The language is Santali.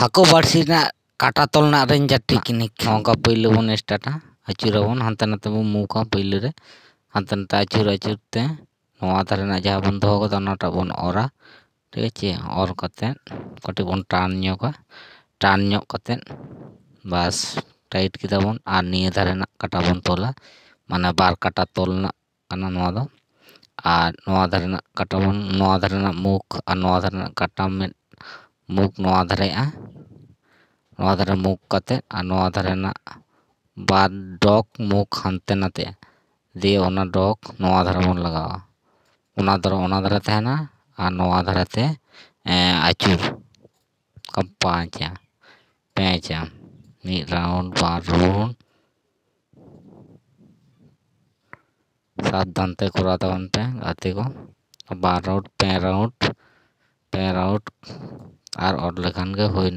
हाको बाड़सी काटा तल रेंज टेक्निक नौका पहले बन स्टार्टा आचुराबन हानते नाते बन मुका पहले रे हानते नाते आचुर आचुरते नोआ धारे जहाँ बन दोहो कदा ओनाटा बन ओरा ठीक आछे और कते कटी बन टान ᱧᱚᱜ कते बस टाइट केदाबन और निये धारे काटा बन तोला माने बार काटा तोल काना नोआ दो और नोआ धारे काटा बन नोआ धारे मुख और नोआ धारे काटा में मुख नोआ धारे मुख कते और नोआ धारे बाद डॉक मुख हानते नाते दिए ओना डॉक नोआ धारे बन लगावा ओना धारे तहना और नोआ धारे ते आचुर कम पेंचा मिड राउंड बार राउंड सावधान ते करा तबन पे गाते को बार राउंड पे राउंड और लेखान के होई।